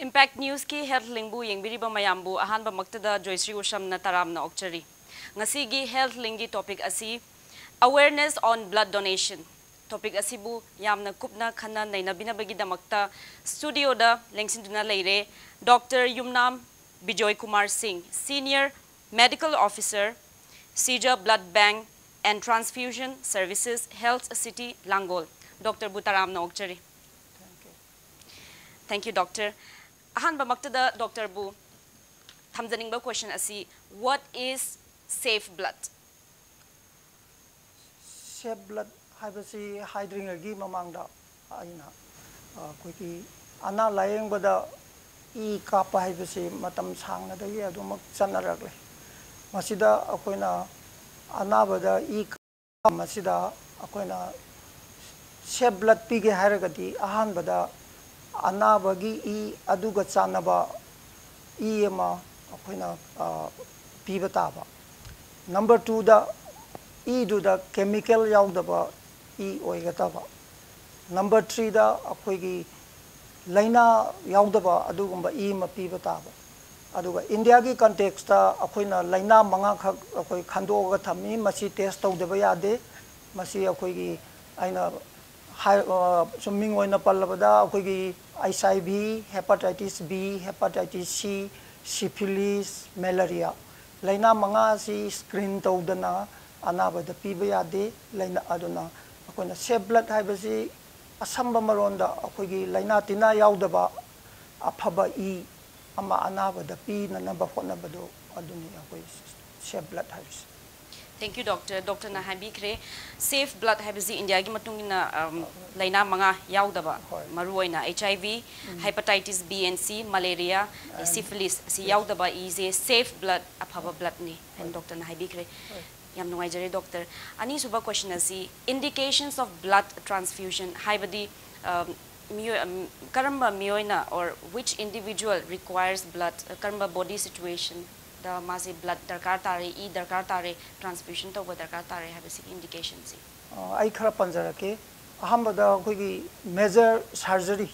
Impact News ki health link bu yengbiriba mayambu ahanba maktada JOYSHREE USHAM na taramna okchari. Ngasigi health link gi topic asi awareness on blood donation. Topic asi bu yamna kupna khana naina binabagi damakta studio da lengsinduna leire Dr. YUMNAM BIJOYKUMAR SINGH, Senior Medical Officer, SHIJA Blood Bank and Transfusion Services, Health City, Langol. Dr. Butaramna okchari. Thank you, Doctor. Ahanba maktada Dr. Bu thamjaning ba question asi what is safe blood? Safe blood haibasi hydring agi mamangda aina koiki ana layeng bada I kapa haibasi matam sangna da ye adumak chanaragle masida akoina ana bada I masida akoina safe blood pige haragati ahan bada anabagi I aduga chanaba I ema akoina piba taba. Number 2 da I do da chemical yaudaba I oigataba. Number 3 da akoigi laina yaudaba adugumba I ma piba taba. Aduga India gi context da akoina laina manga khak akoi khandoga thami masi test tawdaba yade masi akoigi aina swimming oina pallabada akoigi HIV, hepatitis B, hepatitis C, syphilis, malaria. Laina manga si screen tawdana anabada piba yade laina aduna akoina safe blood haibasi asamba maronda akoigi laina tina yaudaba afaba I ama anabada pi nanaba honabado aduni akoi safe blood haibasi. Thank you, Doctor. Dr. Nahabi kre safe blood haibasi India gi matungina laina manga yaudaba maruoina HIV, hepatitis B and C, malaria, syphilis si yaudaba is a safe blood afaba blood ni. And Dr. Nahabi kre yam nuwaijare Doctor. Ani suba question asi indications of blood transfusion haibadi karamba mioina or which individual requires blood karamba body situation the masi blood darkar tare I darkar tare transfusion to darkar tare have a indication si ai khara panjarake ahambada koigi major surgery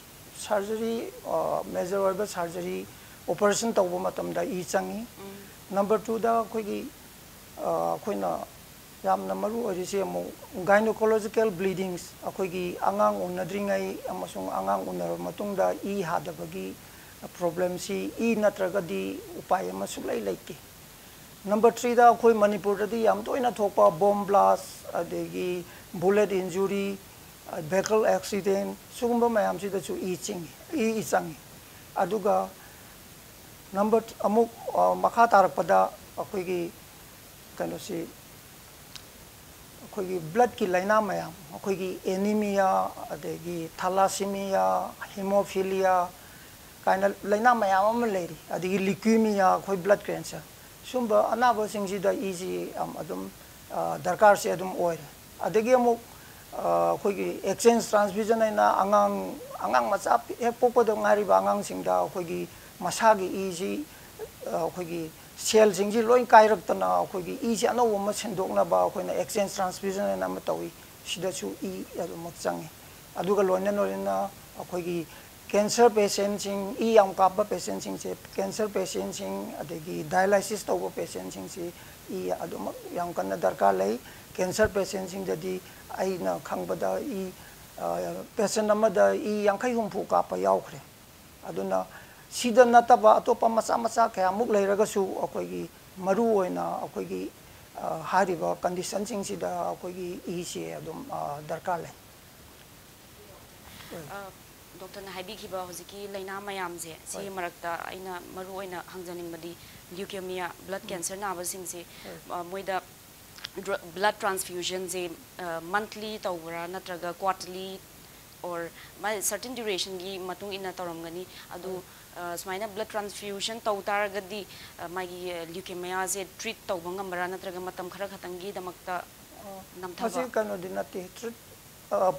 major oiba surgery operation tawba matamda I changi. Number 2 da koigi koina yamna maru orisi amu gynecological bleedings akoigi angang unadringai amasung angang unar matungda I hadabagi problem si I natragadi upay ama sulay laike. Number 3 da koi Manipur da di yam toina thokpa bomb blast adegi bullet injury vehicle accident sugumba mayam si da chu I changi aduga number amuk makha tarakpada akoigi kano si akoigi blood ki laina mayam akoigi anemia adegi thalassemia hemophilia kaina laina mayam ama leri adigi leukemia koi blood cancer sumba anaba singsi da easy adum darkar se adum oil adegi amuk akoigi exchange transfusion aina angang macha pokpa da ngari ba angang singda akoigi masagi easy akoigi cell singsi loi kairak-tana akoigi easy anaw ma sendokna ba akoina exchange transfusion aina ma tawi sida chu adum changi aduga loina norina akoigi cancer patients sing yam kapa patients sing se cancer patients sing adegi dialysis tawba patients sing se adum yam kana darkar lei cancer patients sing jadi aina khangbada patient amada yankai humpu kapa yaukhre aduna sida nataba atopa macha kaya muk leiragasu akoigi maru oina akoigi hariba condition sing sida akoigi se adum darkar lei. Dr. Nahabi kiba hoziki laina mayam je si marakta aina maru oina hangjaning badi leukemia blood cancer na abasing se moida blood transfusion je monthly tawra natraga quarterly or by certain duration gi matung ina taramgani adu smaina blood transfusion tawtar gadi magi leukemia je treat tawba ngambara natraga matam khara khatangi damakta namthaba hasi kano dinati treat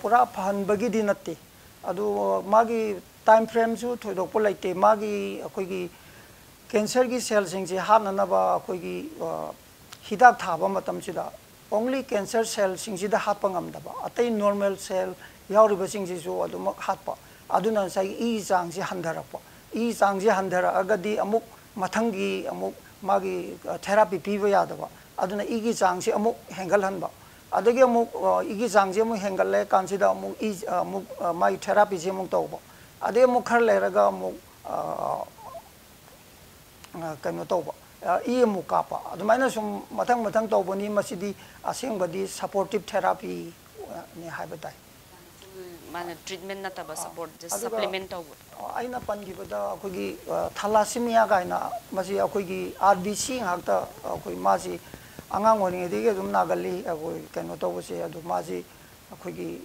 pura phan bagi dinati adu magi time frame su thoidokpo laite magi akoigi cancer gi cell sing ji hanana ba akoigi hidak thaba matam sida only cancer cell sing ji da hapa ngamda ba atai normal cell yauriba sing ji su adu mak hatpa aduna sai I jang ji handarapa 이 장지 한데라 아가디 아묵 마탕기 아묵 마기 테라피 피부 야다바 아두나 이기 장지 아묵 행갈한바 아데기 아묵 이기 장지 아묵 행갈래 간시다 아묵 이 아묵 마이 테라피 지 아묵 떠오바 아데 아묵 칼레라가 아묵 kano tawba I mu kapa adumaina sum mathang mathang tawbani masidi asengbadi supportive therapy ne haibatai mana treatment na taba support just supplement tawba aina pangibada akogi thalassemia gaina masi akogi RBC hakta akoi masi angang ori dige dum nagali akoi kano tawbase adu masi akogi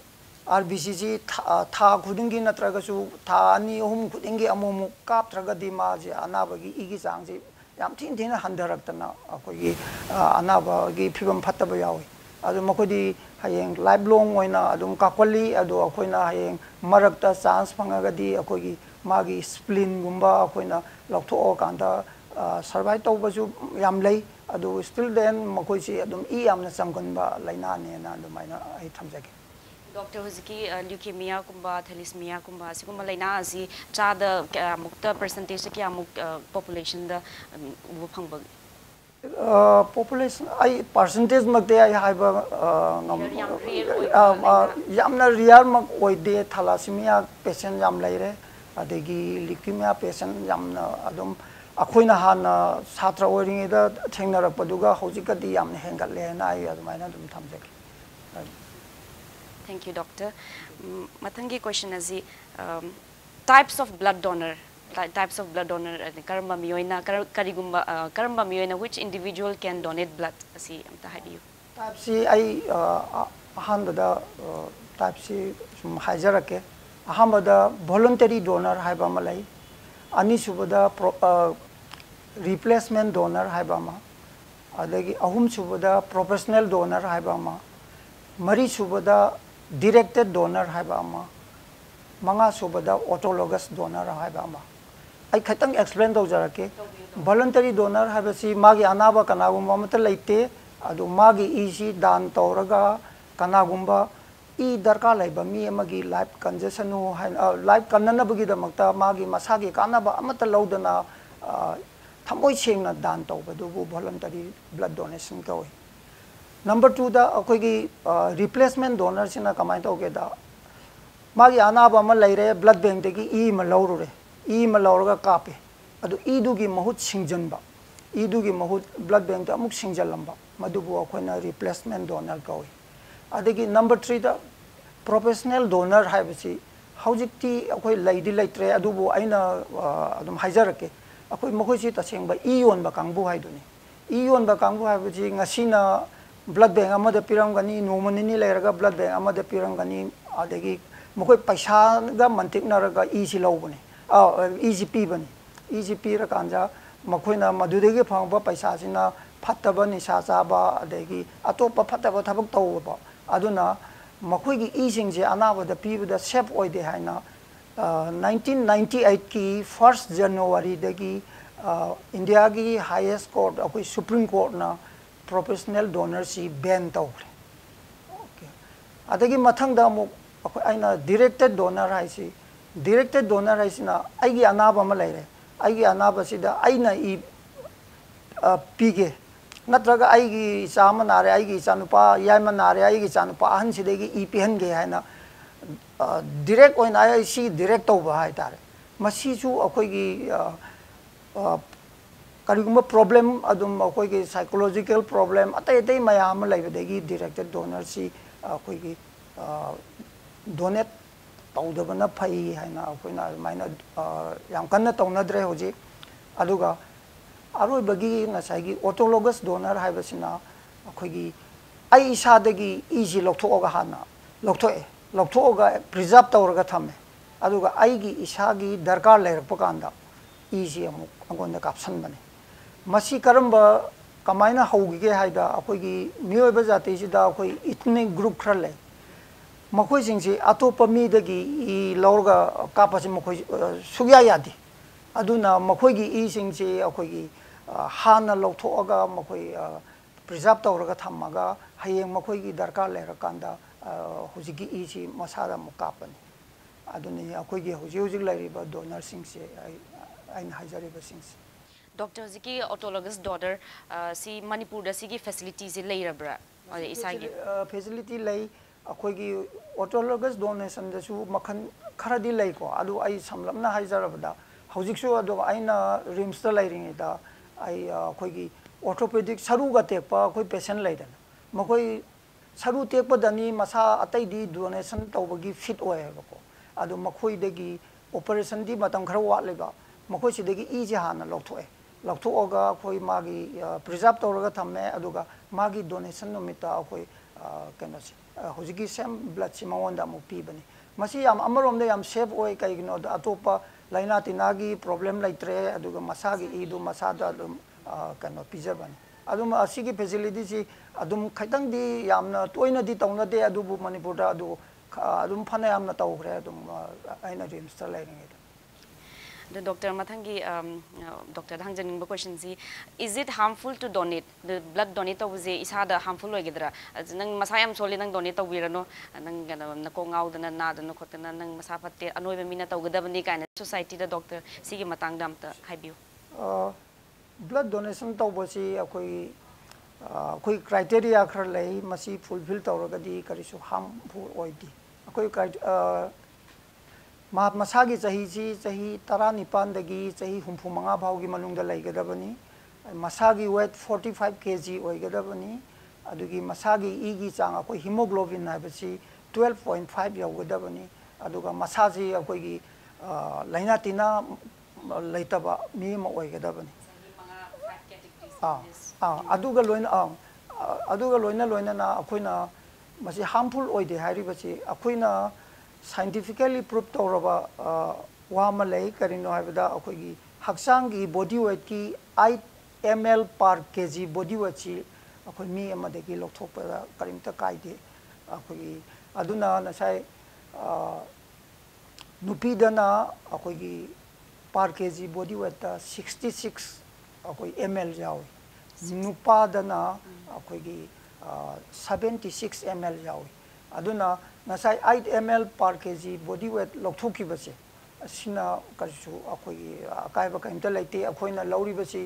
RBC ji tha khudingi natragasu tha ani hum khudingi amumu kaptragadi maji anabagi igi changji yam thin thin handaraktana akoi anabagi phibam phattaba yawi adu makodi hayeng lifelong oina adum kakwali adu akoina hayeng marakta chance phangagadi akoi magi spleen gumba akoina loktho kanda survive tawbasu yam lei adu still then makoi si adum I yamna chamganba laina ne na adumaina ai thamjage Doctor Huziki leukemia kumba thalassemia kumba siguma laina asi chada mukta percentage kya muk population da ubu phangba population ai percentage makte ai haiba yamna real mak oide thalassemia patient yam laire adegi leukemia patient yamna adum akoina hana satra oring da thengnarak paduga hojikadi yamna hengalle na ai adumaina dum thamjake Thank you, Doctor. Mathangi question is types of blood donor. Types of blood donor. Karamba miyoina, karigumba, karamba miyoina. Which individual can donate blood? Asi amta haibiyo. Type C ay ahambada type C hajarake. Ahambada voluntary donor haiba malay. Ani subada replacement donor haiba ma. Adagi ahum subada professional donor haiba ma. Mari subada directed donor haiba ama manga subada autologous donor haiba ama ai khatang explain do jarake voluntary donor habasi magi anaba kanagumba mata leite adu magi isi dan toraga kanagumba I darka laiba mi amagi life congestion nu life kanana bagi da makta magi masagi kanaba amata laudana thamoi sengna dan tawbadu voluntary blood donation kawi Number 2 da akoigi replacement donor sina kamai to ke da magi anaba ma laire blood bank de ki ma lawrure ma lawraga kape adu du gi mahut singjanba du gi mahut blood bank da amuk singjalamba madubu akoina replacement donor kawi adegi number 3 da professional donor haibasi haujikti akoi laidi laitre adubu aina adum haijarake akoi makoi si tasengba yon ba kangbu haiduni yon ba kangbu haibasi ngasina blood bank amada pirangani nomanini lairaga blood bank amada pirangani adegi mokoi paisa ga mantik naraga si lawbani EGP bani EGP ra kanja makoina madudegi phangba paisa sina phattaba nisa chaba adegi atopa phattaba thabak tawba aduna makoigi singje anaba da pibda sep oide haina 1998 ki 1st January dagi India ki highest court akoi Supreme Court na professional donor si ban tawre okay adagi mathang da mu aina directed donor haisi directed donor haisina aigi anaba ma laire aigi anaba sida aina pige natraga aigi chama nare aigi chanupa yaima nare aigi chanupa ahan sidegi pihan ge haina direct oina ai si direct tawba hai tare masi chu akoi gi karigumba problem adum akoi gi psychological problem atai mayam laibadegi directed donor si akoi gi donate tawdabana phai haina akoina maina yam kanna tawnadre hoji aduga aroi bagi ngasagi autologous donor haibasina akoi gi ai isadagi easy lokthoga hana lokthoga preserve tawraga thame aduga ai gi isagi darkar leirpa kanda easy amuk angonda kapsan bane masi karamba kamaina haugi haida akoigi miyoiba jati sida akoi ethnic group khrale makoi singsi atopa mi dagi lorga kapasi makoi sugya yadi aduna makoi gi singsi akoigi hana lokthoga makoi preserve tawraga thamaga hayeng makoi gi darkar leira kanda hujigi si masada mukapani ꯑꯗꯨꯅꯤ ꯑꯩꯈꯣꯏꯒꯤ ꯍꯧꯖꯤꯛ ꯍꯧꯖꯤꯛ ꯂꯩꯔꯤꯕ ꯗꯣꯅꯔꯁꯤꯡꯁꯦ ꯑꯩꯅ ꯍꯥꯏꯖꯔꯤꯕꯁꯤꯡꯁꯦ Doctor Ziki autologous daughter si Manipur da sigi facilities leirabra isagi facility lay akhoi autologous donation da su makhan kharadi lay ko adu ai samlamna haijarabda hojiksu adu aina rims da lairing da ai akhoi orthopedic saru ga tekpa akhoi patient laidan makoi saru tekpa dani masa atai di donation tawbagi fit oyeba ko adu makhoi dagi operation di matam khara watleba makhoi sidagi ije hana lokthoi ꯂꯧꯊꯣꯛꯑꯒ ꯑꯩꯈꯣꯏ ꯃꯥꯒꯤ ꯄ꯭ꯔꯤꯖꯥꯔꯕ ꯇꯧꯔꯒ ꯊꯝꯃꯦ ꯑꯗꯨꯒ ꯃꯥꯒꯤ donation ꯅꯨꯃꯤꯠꯇ ꯑꯩꯈꯣꯏ ꯀꯩꯅꯣꯁꯤ ꯍꯧꯖꯤꯛꯀꯤ ꯁꯦꯝ ꯕ꯭ꯂꯗꯁꯤ ꯃꯉꯣꯟꯗ ꯑꯃꯨꯛ ꯄꯤꯕꯅꯤ ꯃꯁꯤ ꯌꯥꯝ ꯑꯃꯔꯣꯝꯗ ꯌꯥꯝ ꯁꯦꯐ ꯑꯣꯏ ꯀꯩꯒꯤꯅꯣꯗ ꯑꯇꯣꯞꯄ ꯂꯩꯅꯥ ꯇꯤꯟꯅꯥꯒꯤ ꯄ꯭ꯔꯣꯕ꯭ꯂꯦꯝ ꯂꯩꯇ꯭ꯔꯦ ꯑꯗꯨꯒ ꯃꯁꯥꯒꯤ ꯏꯗꯨ ꯃꯁꯥꯗ ꯑꯗꯨꯝ ꯀꯩꯅꯣ ꯄꯤꯖꯕꯅꯤ ꯑꯗꯨꯝ ꯑꯁꯤꯒꯤ ꯐꯦꯁꯤꯂꯤꯇꯤꯁꯤ ꯑꯗꯨꯝ ꯈꯤꯇꯪꯗꯤ ꯌꯥꯝꯅ ꯇꯣꯏꯅꯗꯤ ꯇꯧꯅꯗꯦ ꯑꯗꯨꯕꯨ ꯃꯅꯤꯄꯨꯔꯗ ꯑꯗꯨꯝ ꯐꯅ ꯌꯥꯝꯅ ꯇꯧꯈ꯭ꯔꯦ ꯑꯗꯨꯝ ꯑꯩꯅ ꯔꯤꯝꯁꯇ ꯂꯩꯔꯤꯉꯩꯗ The doctor mathangi doctor hangjaning ba question si is it harmful to donate the blood donate to ze isada harmful oigedra nang masa yam soli nang donate to wirano nang na ko ngaudana na dana khotana nang masa fatte anoiba mina tawgadabani kaina society da doctor sigi matang dam ta haibiu blood donation to bosi akoi criteria khar lei masi fulfill tawragadi karisu harmful oidi akoi masagi chahi chahi 19 dagi chahi 35 phaugi manungda laigadabani masagi weight 45 kg oigadabani adugi masagi igi chang akoi hemoglobin habasi 12.5 yaugadabani aduga masaji akoi laina tina laitaba mi ma oigadabani aduga loina na akoina masi harmful oide haribasi akoina scientifically proved tawraba wama lay karino habida akogi haksangi body weight ki 8 ml per kg body weight chi akoi mi amadagi lokthokpa karimta kaide akogi aduna nasai nupidana akogi per kg body weight 66 akoi ml jawi nupadana akogi 76 ml jawi aduna nasai 8 ml per kg body weight lokhthoki base asina kasu akoi akaiba kaimta laite akoina lauri base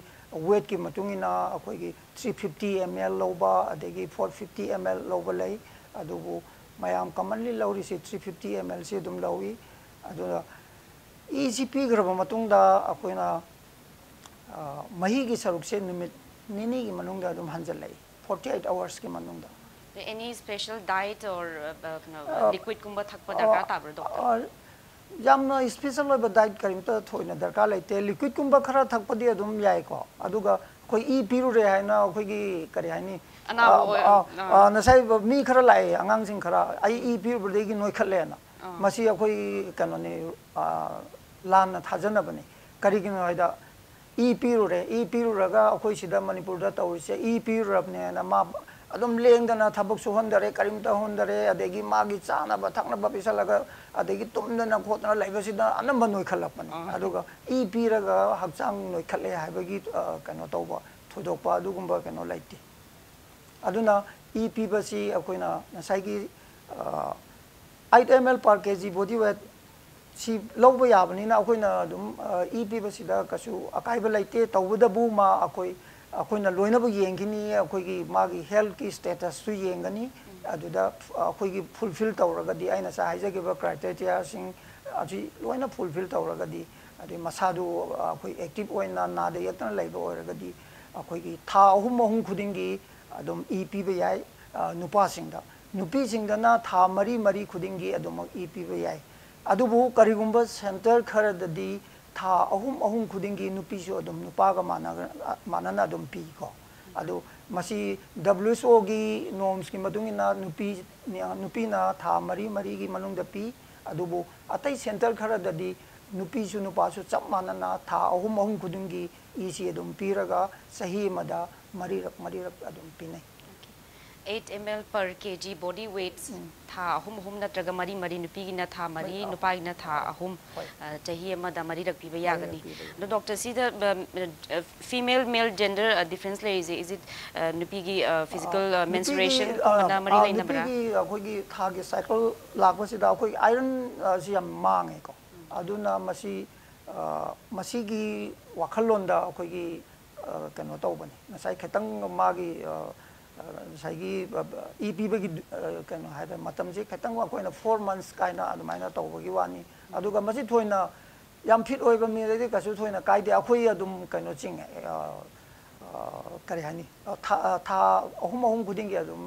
weight ki matungina akoi 350 ml loba adegi 450 ml loba lay adubu mayam commonly lauri se 350 ml se dum lawi aduna EGP graba matungda akoina mahi gi saruk se numit nini gi manungda dum hanjal lay 48 hours ki manungda any special diet or liquid kumba thakpa darkar tabra doctor jamna special oiba diet karimta thoina darkar laite liquid kumba khara thakpa di adum yai ko aduga koi e piru re haina koi gi kari haini nasai mi khara lai angang sing khara ai e piru de gi noi khalle na masi akoi kanone lan thajana bani kari gi noi da e piru raga akoi sida manipur da tawrise e piru rabne na ma adum lengdana thabak suhondare karimta hondare adegi magi chana ba thakna ba pisalaga adegi tumdana khotna laibasida anamba noi khalapani aduga e piraga hakchang noi khalle haibagi kano tawba thodokpa adugumba kano laiti aduna e pibasi akoina nasaigi 8 ml per kg body weight si lawba yabani na akoina adum e pibasida kasu akaiba laite tawbada bu ma akoina loina bu yengini akoigi magi health ki status su yengani aduda akoigi fulfill tawragadi aina sa haijage ba criteria sing aji loina fulfill tawragadi adi masadu akoi active oina na de yatna laiba oragadi akoigi tha ahum khudingi adum EP ba yai nupa singda nupi singda na tha mari khudingi adum EP ba yai adubu karigumba center kharadadi tha ahum khudingi nupi so adum nupa ga manana adum pi ko adu masi WHO gi norms ki madungina nupi na tha mari gi manungda pi adubu atai center khara dadi nupi su nupa su chap manana tha ahum khudingi isi adum piraga sahi mada mari rak adum pinai 8 ml per kg body weight tha hum natraga mari mari nupi gi na tha mari nupa gi na tha ahum chahi amada mari rak piba yagani the doctor see the female male gender difference is it nupi gi physical menstruation mana mari lai na bra nupi gi akoi gi tha gi cycle lakba si da akoi iron si yam mange ko aduna masi gi wakhalon da akoi gi kano tawbani nasai khetang magi saigi EPBगी कनो है मतम से खतंग अखोइना 4 months काइना अदुमाइना तौबगी वानी अदुगा मसी थोइना याम fit ओइबा मिरेदि कसु थोइना काइदे अखोइ अदुम कनो चिंग करे हानि था अहुम गुदिंगी अदुम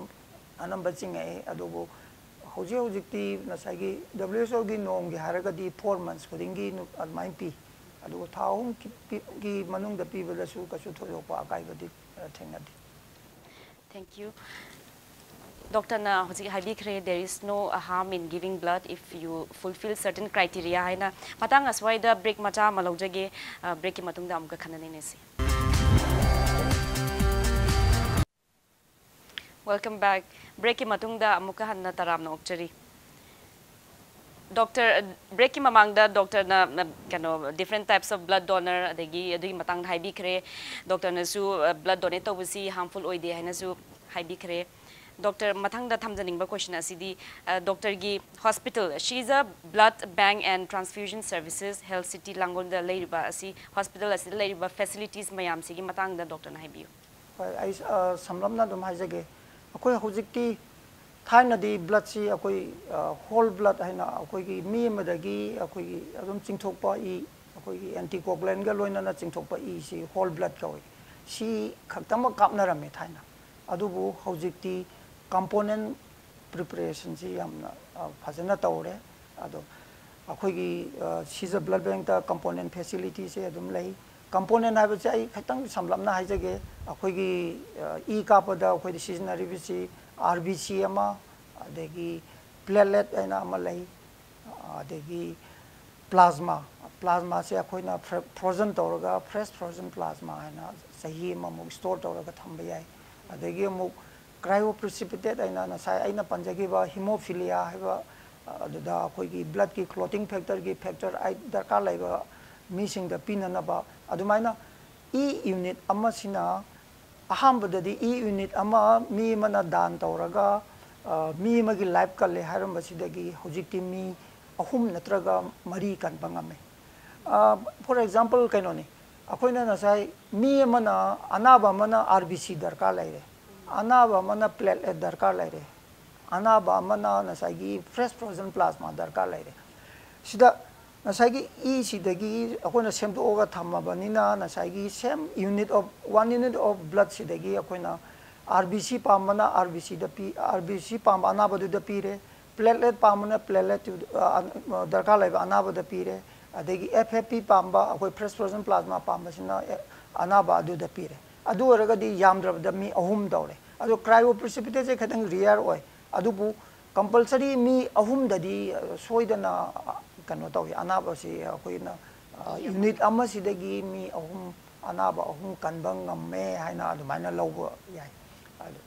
अनंबा चिंग अदुबो हौजी हौजिक्ति नसाइगी WHO गी नोम गी हारगदी 4 months गुदिंगी अदमाइन पी अदुगो था अहुम की मनुंग द पीबदसु कसु थोइबा अकाइबदि थेंगदी. Thank you. Dr. Na there is no harm in giving blood if you fulfill certain criteria. Haina matang aswai da break macha malaujage break ki matung da amka khanane nesi. Welcome back. Break ki matung da amuka hanna taram na okchari. Doctor break ki mamang da doctor na kano different types of blood donor adegi adui matang haibi kre doctor na su blood donate to busi harmful oide haina su haibi kre doctor matang da thamjaning ba question asidi doctor gi hospital SHIJA blood bank and transfusion services health city langon da leiriba asi hospital asi leiriba facilities mayam sigi matang da doctor na haibi ai samlamna dum haijage akoi hojikti थाइना दी blood सी अकोई होल blood है ना अकोई की मी मदगी अकोई की अदम चिंगथोकपा ई अकोई की एंटीकोगुलेंट का लोइना ना चिंगथोकपा ई सी होल ब्लड का होई सी खक्तम कापना रमे थाइना अदुबु हौजिक्ति कंपोनेंट प्रिपरेशन सी हमना फजना तौरे अदो अकोई की SHIJA ब्लड बैंक ता कंपोनेंट फैसिलिटी से अदम लई कंपोनेंट है बच्चा ई खक्तम समलमना है जगे अकोई की ई कापदा अकोई की सीजनरी BC RBC ama adegi platelet aina ama lai adegi plasma se akoina frozen tawraga fresh frozen plasma aina sahi ama mu store tawraga thamba yai adegi mu cryoprecipitate aina na sai aina panjagi ba hemophilia haiba aduda akoigi blood ki clotting factor ai darkar laiba missing the pinana ba adumaina e unit ama sina ahambadadi e unit ama mi mana dan tawraga mi magi life kalle haram basidagi hojikti mi ahum natraga mari kan bangame for example kainoni akoina nasai mi mana anaba mana RBC darkar laire anaba mana platelet darkar laire anaba mana nasai gi fresh frozen plasma darkar laire sida nasai e sidagi akoina semto oga thammabanina nasai same unit of 1 unit of blood sidagi akoina RBC pamana RBC da p RBC pam anaba da pire platelet pamana platelet darkar laiba anaba da pire adegi FFP pamba akoi fresh frozen plasma pamba sina anaba da pire adu oraga di yamdra da mi ahum dawre adu cryoprecipitate khatang rare oi adubu compulsory mi ahum da di soidana kano tawi anaba si akoina unit ama sidagi mi ahum anaba ahum kanbang ngamme haina adu maina logo yai adu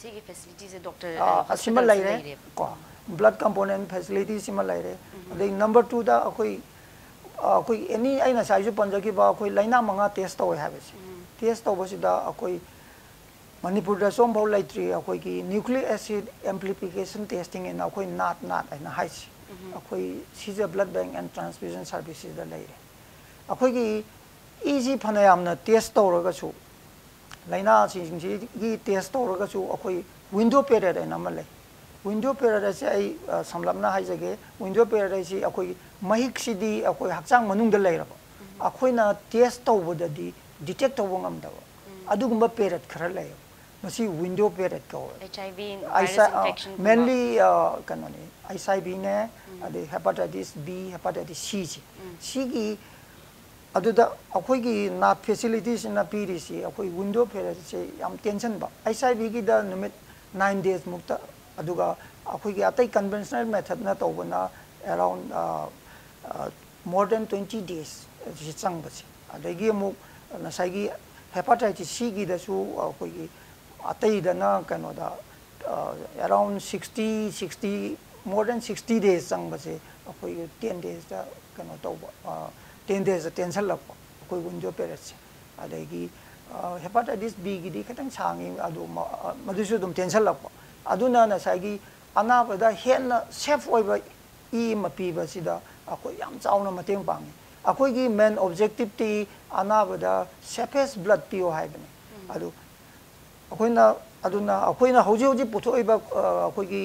sigi facilities doctor asimal laire ko blood component facilities simal laire adai number 2 da akoi any aina saiju panjaki ba akoi laina manga test tawi habesi test tawbasi da akoi Manipur da som bau laitri akoi ki nucleic acid amplification testing in akoi nat aina haisi akoi SHIJA blood bank and transfusion services da laire akoi ki easy phanayamna test tawraga chu laina singji gi test tawraga chu akoi window period aina ma lai window period se ai samlamna haijage window period si akoi mahik sidi akoi hakchang manung da lairaba akoi na test tawbada di detect tawbo ngamda adugumba period khara lai masi window period ko HIV virus infection mainly kanoni HIV ne ade hepatitis B hepatitis C gi aduda akoi gi na facilities na PDC akoi window period se am tension ba HIV gi da numit 9 days mukta aduga akoi gi atai conventional method na tawbana around more than 20 days ji changbasi adagi mu na sai gi hepatitis C gi da su akoi gi atai da na kano da around 60 more than 60 days sang base akoi 10 days da kano to 10 days tension lak akoi unjo perets adagi hepatitis B gi di khatang changi adu madusu dum tension lak aduna na sagi anabada hen safe oiba I mapi ba sida akoi yam chauna mateng pangi akoi gi main objective ti anabada safest blood pio haibani adu akoina aduna akoina hoji puthoi ba akoi gi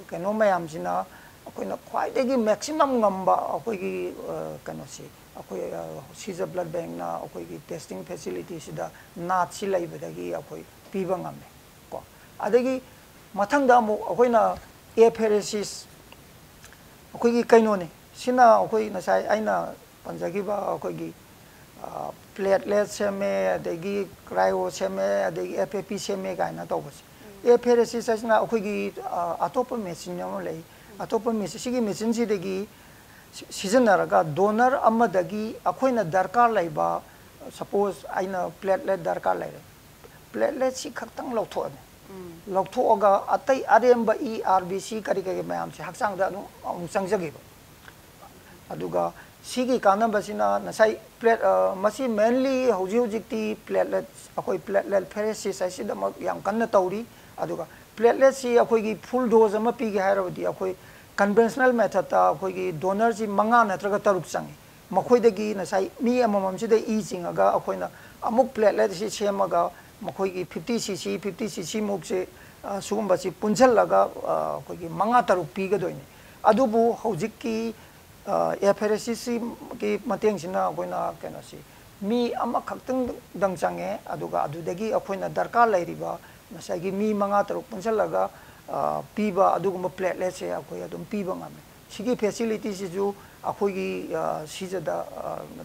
kano mayam sina akoina khwai de gi maximum ngamba akoi gi kano si akoi SHIJA blood bank na akoi gi testing facility sida na chi lai ba da gi akoi piba ngame ko adagi mathang da mo akoina apheresis akoi gi kaino ne sina akoi na sai aina panjagi ba akoi gi platelet seme adagi cryo seme adagi FFP seme gaina tobus apheresis asina akoi gi atopa machine yam lei atopa machine sigi machine si degi sijanaraga donor amadagi akoina darkar laiba suppose aina platelet darkar laire platelet si khaktang lawtho lawthoga atai aremba RBC kari kari mayam si haksang da nu sangjagi aduga sigi kanambasina nasai plate masi mainly hoji ti platelet akoi platelet pheresis asida yam kanna tawri aduga platelet si akoi gi full dose ama pi gi hairodi akoi conventional method ta akoi gi donor si manga natraga taruk changi makhoi dagi nasai mi amamam si dai chingaga akoina amuk platelet si semaga makhoi gi 50cc muk se sugumba si punjalaga akoi gi manga taruk pi ga doini adubu hojiki apheresis ki mateng sina akoina kena si mi ama khaktang dang change aduga adudagi akoina darkar lairiba nasagi mi manga taruk punjalaga piba aduguma platelet se akoi adum piba ngame sigi facility si ju akoi gi SHIJA da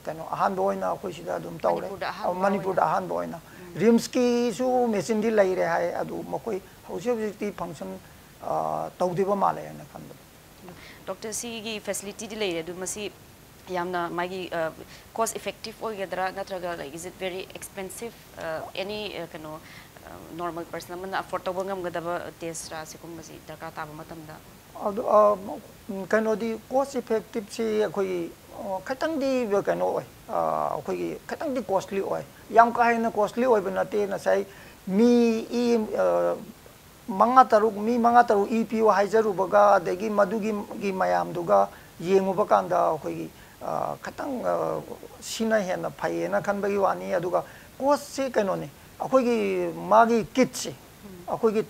kano ahan boina akoi sida adum tawre Manipur da ahan boina rims ki su machine di laire hai adu makoi hausi function tawdiba male na khanba Dr. C gi facility di laire du masi yamna magi cost effective oigedra natraga like is it very expensive any kano normal person man afford tawba ngamgadaba test ra sikum masi darka taba matamda adu kano di cost effective si akoi khatang di kano oi akoi gi khatang di costly oi yam ka haina costly oi banate na sai mi manga taruk EPO haijaru baga degi madugi gi mayam duga yengu bakanda akoi gi khatang sina hena phaiena khanbagi wani aduga cost si kano ne akoi gi magi kit si akoi gi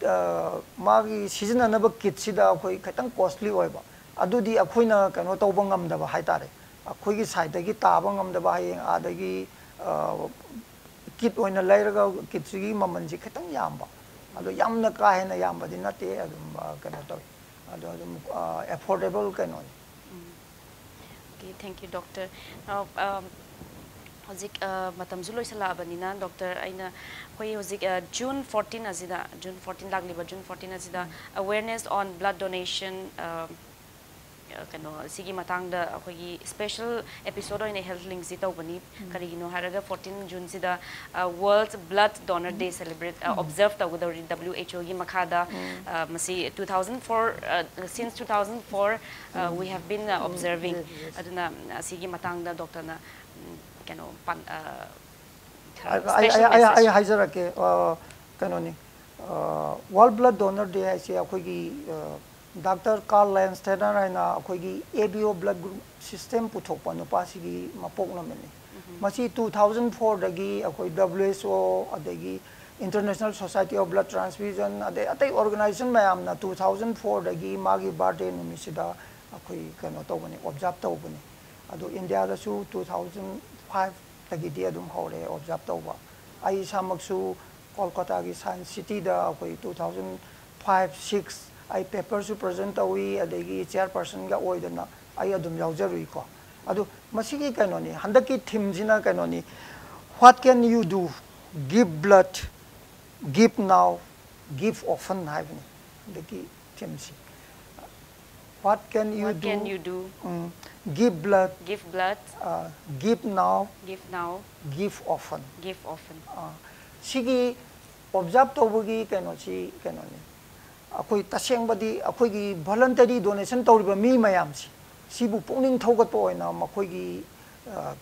magi season na ba kit si da akoi khatang costly oiba adudi akoina kano tawba ngamdaba haitare akoi gi side gi taba ngamdaba hayeng adagi kit oina lairaga kit si gi mamanji khatang yamba ado yamna ka hena yamba di nate adum kano to ado affordable kano okay thank you doctor now Hozik matam zuloi sala abanina doctor aina koi hozik June 14 azida June 14 lagliba June 14 azida awareness on blood donation kano sigi matang da koi special episode in health link zita ubani karigino haraga 14 June sida World Blood Donor Day celebrate observed with the WHO gi makhada masi 2004 since 2004 we have been observing aduna sigi matang da doctor na kano pan I haijarake kano ni World Blood Donor Day ai se akoi gi Dr. Carl Landsteiner aina akoi gi ABO blood group system puthokpa nupa sigi mapok nameni masi 2004 dagi akoi WHO adagi International Society of Blood Transfusion atai organization mayam na 2004 dagi magi birthday numisida akoi kano tawbani observe tawbani ado India da su 2005 tagi dia dum hore observe tawba ai samaksu Kolkata gi Science City da akoi 2005-6 ai paper su present awi adegi chairperson ga oidana ai adum yaujarui ko adu masigi kanoni handaki theme jina kanoni what can you do give blood give now give often having the theme si what can you do give blood give now give often sigi observe to bugi kanosi kanoni अखोई तसेंबदी अखोई voluntary donation तौरिबा मी मयामसी सिबु पुनिंग थौगतपा ओइना मखोई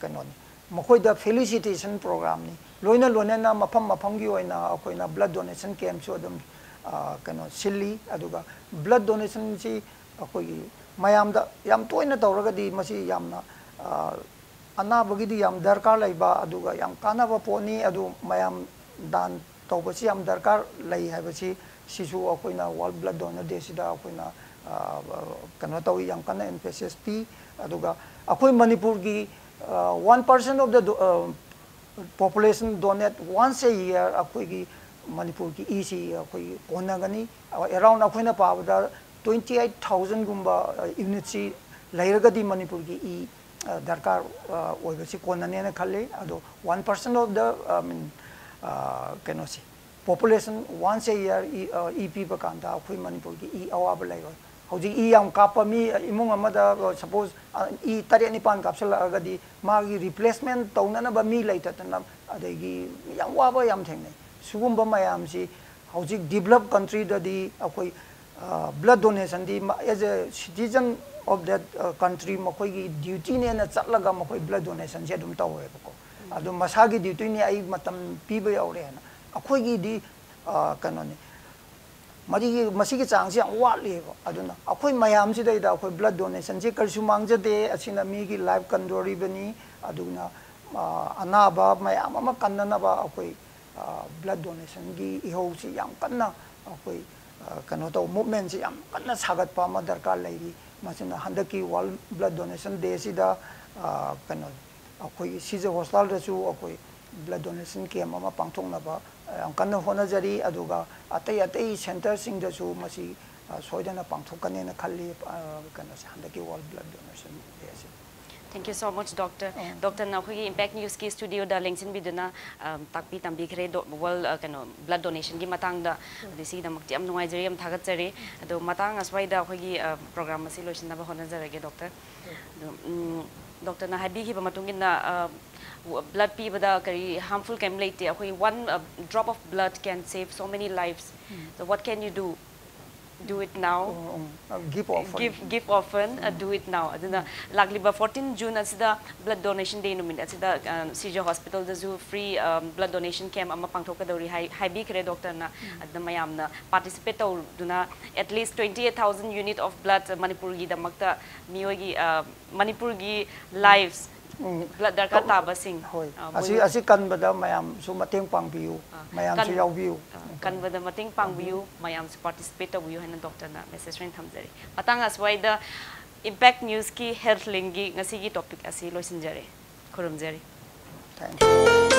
कनोनी मखोइदा felicitation programme नि लोइना लोइना मफम मफम की ओइना अखोइना blood donation camp सो अदम कनो सिल्ली अदुगा blood donation सी अखोई मयामदा याम तोइना तौरगदी मसी यामना अनाबगिदी याम दरकार लैबा अदुगा याम कानाबा pony अदु मयाम दान तौबसी याम दरकार लै हाइबसी सिसु अखोइना वर्ल्ड ब्लड डोनर डे सिदा अखोइना कनो तौई याम काना एम्फेसिस पी अदुगा अखोइ मणिपुर की 1% of the population donate once a year अखोइ की मणिपुर की इसी अखोइ कोनागनी around अखोइना पाबदा 28,000 गुम्बा यूनिट सी लैरगदी मणिपुर की ई दरकार ओइबसी कोनानेना खल्ले अदो 1% of the कनोसी population once a year EP बकांदा अखोइ Manipur की ई अवाब लैबा हौजी ई याम कापा मी इमुंग अमदा सपोज ई तरे निपान कापसलगदी मागी रिप्लेसमेंट तौननबा मी लैततना अदगी याम वाबा याम थेंगने सुगुम्बा मयामसी हौजी डेवलप कंट्री ददी अखोइ ब्लड डोनेशन दी as a citizen of that country मखोइगी ड्यूटी ने ना चलगा मखोइ ब्लड डोनेशन से दुम तौवेबको अदु मसागी ड्यूटी ने आई मतम पीबा यावरे ना अखोइगी दी कनोने मदी मसीगी चांगसी वाटलेबो अदुना अखोइ मयामसिदैदा अखोइ ब्लड डोनेशन से करसु मांगजदे असिना मीगी लाइफ कंडोरिबनी अदुना अनाबा मयाम अमा कन्ननबा अखोइ ब्लड डोनेशन की इहोसी याम कन्ना अखोइ कनो तो मूवमेंट से याम कन्ना सागतपा मा दरकार लैरी मसिना हंदकी वर्ल्ड ब्लड डोनेशन डे सिदा कनो अखोइ सिजे हॉस्पिटल दसु अखोइ ब्लड डोनेशन कैंप अमा पांथोंनबा कन्ना होनजरी अदुगा अतै अतै सेंटर सिंगदसु मसी सोइदना पांथोकनेना खल्ली कनो हंदकी वर्ल्ड ब्लड डोनेशन डे से Thank you so much, Doctor. Doctor, now we Impact News ki studio da lengsin biduna takpi tambi kre world kano blood donation ki matang da disi da makti am nungai jeri am thagat jeri do matang aswai da khoi program asi loisin na ba hona jarage Doctor. Doctor na habi ki ba matungin na blood pi bada kari harmful chem late khoi one drop of blood can save so many lives. So what can you do? Do it now. Give often. Give often. Do it now. Aduna lagli ba 14 June asida blood donation day no minute asida SHIJA hospital da zu free blood donation camp ama pangthoka dori high big re doctor na adna mayam na participate taw duna at least 28,000 unit of blood Manipur gi damakta miyoi gi Manipur gi lives blood darkar taba sing asi kan bada mayam su mateng pangbiu mayam su yaubiu kan bada mateng pangbiu mayam su participate taw haina doctor na message ren thamjari patang aswai da Impact News ki health link gi ngasi gi topic asi loisinjare khurumjari. Thank you.